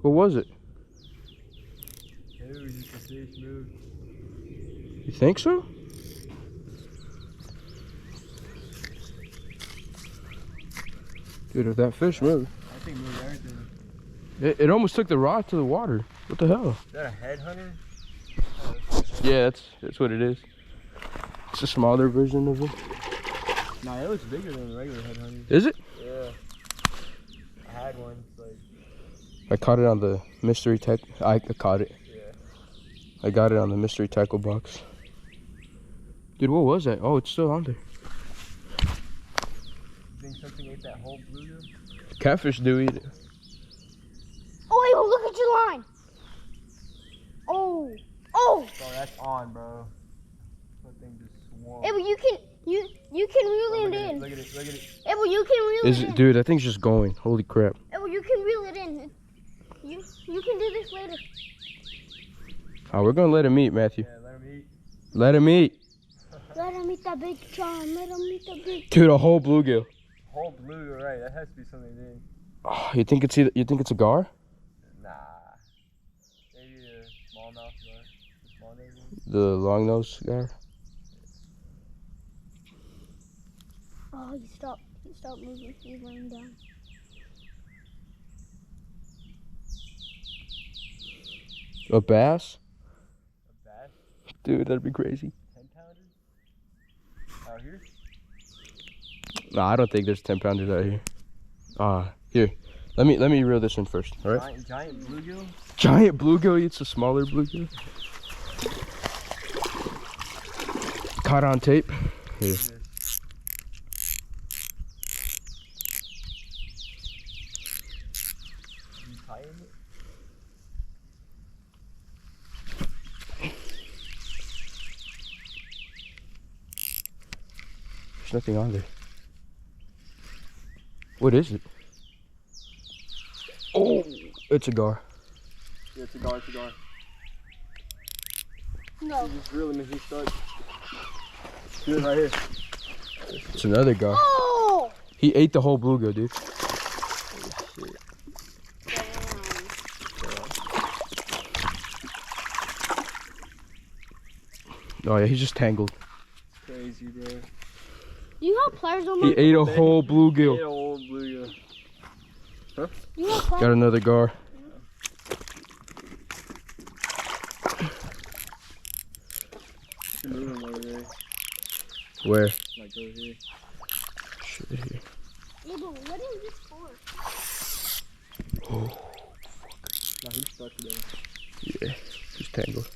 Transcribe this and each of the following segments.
What was it? It was just a fish move. You think so? Dude, if that fish moved. I think moved everything. It almost took the rod to the water. What the hell? Is that a headhunter? Yeah, that's what it is. It's a smaller version of it. Nah, it looks bigger than a regular headhunter. Is it? Yeah. I had one. It's like, I caught it on the mystery tech. I caught it. yeah. I got it on the mystery tackle box. Dude, what was that? Oh, it's still on there. You think something ate that whole bluegill? Catfish do eat it. Oh, Abel, look at your line. Oh, oh. Bro, that's on, bro. That thing just swarmed. Abel, you can reel it in. Look at it, look at it. Abel, you can reel Is it it, in. dude? That thing's just going. Holy crap! Abel, you can reel it in. You can do this later. Oh, we're gonna let him eat, Matthew. Yeah, let him eat. Let him eat. Let him eat that big John. Let him eat that big. Dude, a whole bluegill. Whole bluegill, right? That has to be something big. Oh, you think it's a gar? Nah. Maybe a smallmouth gar. The small nose one. The long nose gar? Oh, he stopped. He stopped moving. He's laying down. A bass? A bass? Dude, that'd be crazy. 10-pounder? Out here? Nah, I don't think there's 10-pounders out here. Here. Let me reel this in first. All right. Giant bluegill? Giant bluegill eats a smaller bluegill. Caught on tape. Here. You tying it? There's nothing on there. What is it? Oh, it's a gar. Yeah, it's a gar, it's a gar. No. Just reel him and he's stuck. Do it right here. It's another gar. Oh! He ate the whole bluegill, dude. Oh yeah, he's just tangled. Crazy, bro. Do you have pliers on He ate a whole Ate bluegill. a whole bluegill. Huh? Do you have pliers? Got another gar. You can move him over there. Where? Like over here. Shit, here. Abel, what is this for? Oh, No, he's stuck today. yeah, he's tangled.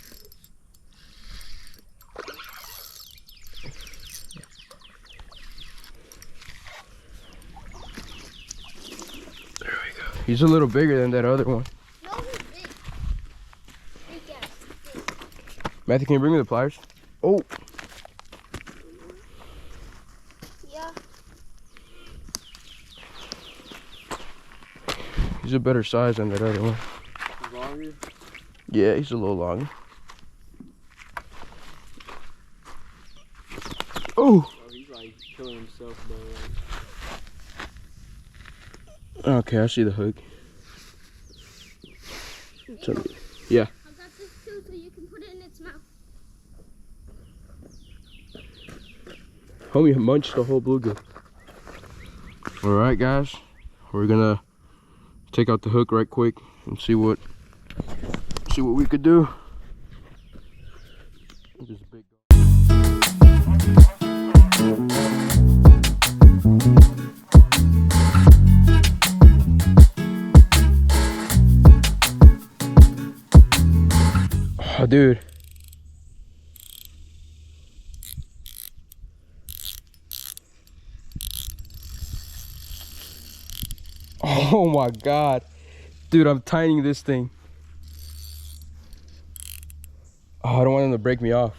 There we go. He's a little bigger than that other one. No, he's big. Big ass. Big. Matthew, can you bring me the pliers? Oh, Yeah. he's a better size than that other one. He's longer. Yeah, he's a little longer. Oh! Oh, he's like killing himself, bro. Okay, I see the hook. Yeah. I got this too, so you can put it in its mouth. Homie munched the whole bluegill. Alright guys, we're gonna take out the hook right quick and see what we could do. This is a big oh, dude. Oh my god. Dude, I'm tighting this thing. Oh, I don't want him to break me off.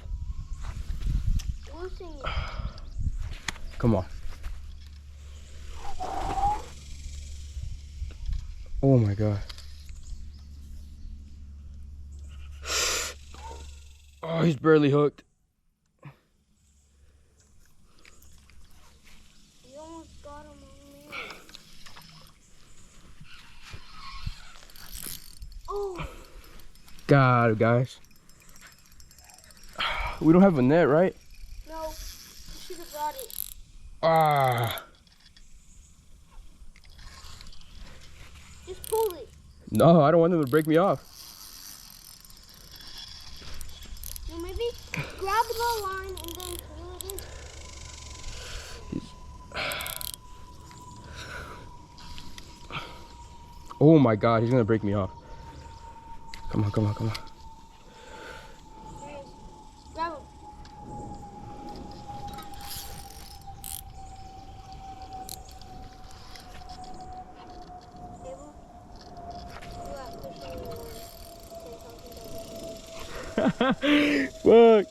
Loosen it. Come on. Oh my god. Oh, he's barely hooked. You almost got him on me. God, guys. We don't have a net, right? No, you should have brought it. Ah. Just pull it. No, I don't want them to break me off. No, maybe grab the line and then pull it in. Oh my God, he's gonna break me off. Come on, come on, come on. There it is. Grab him. Abel, you got pushing the line. Say something. Fuck.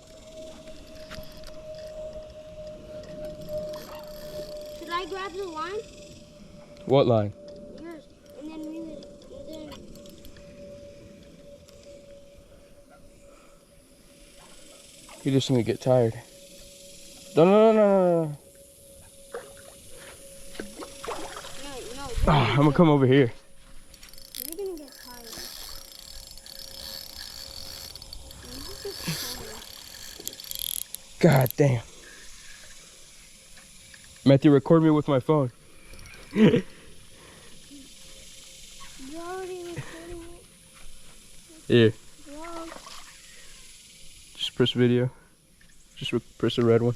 Should I grab the line? What line? Yours. And then reel it. And then. You're just gonna get tired. No, no, no, no, no, no. No. Ah, I'm gonna come over here. You're gonna get tired. You're just tired. God damn. Matthew, record me with my phone. You're already recording it. Yeah. Vlog. Just press video. Just press the red one.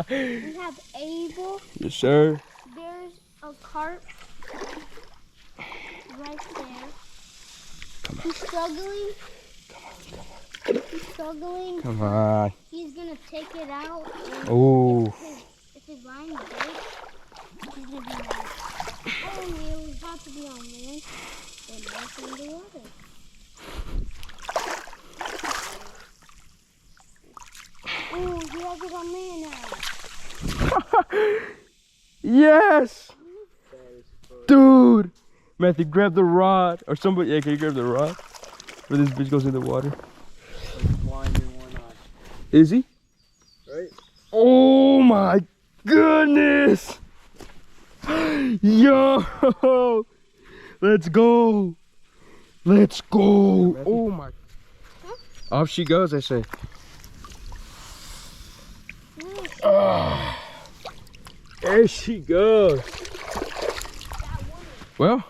We have Abel. Yes, sir. There's a carp right there. He's struggling. He's struggling. Come on. He's gonna take it out. And Oh. if his line breaks, he's gonna be like, oh, it was about to be on land. And now it's in the water. Oh, he has it on land now. Yes! Dude! Matthew, grab the rod. Or somebody, yeah, can you grab the rod? Where this bitch goes in the water. Blind in one eye. Is he? Right? Oh my goodness! Yo! Let's go! Let's go! Oh my. Off she goes, I say. Ah, there she goes. Well,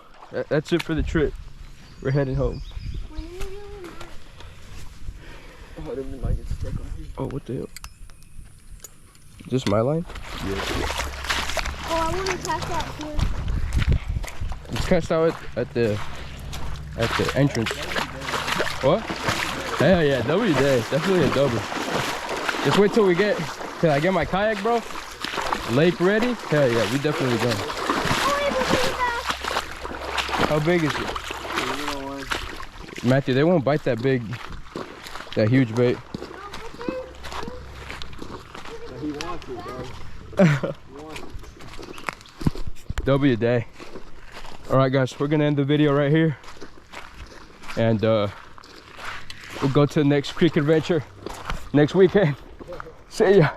that's it for the trip. We're heading home. Oh, I didn't like it stuck on here. Oh, what the hell? Is this my line? Yeah. Oh, I want to cast out here. It's cast out at the entrance. What? Hell yeah, W day. Definitely a double. Just wait till I get my kayak, bro. Lake ready? Hell yeah, we definitely going. How big is it? Matthew, they won't bite that big, that huge bait. He wants it, bro. He wants it. W day. All right, guys, we're gonna end the video right here, and we'll go to the next creek adventure next weekend. See ya.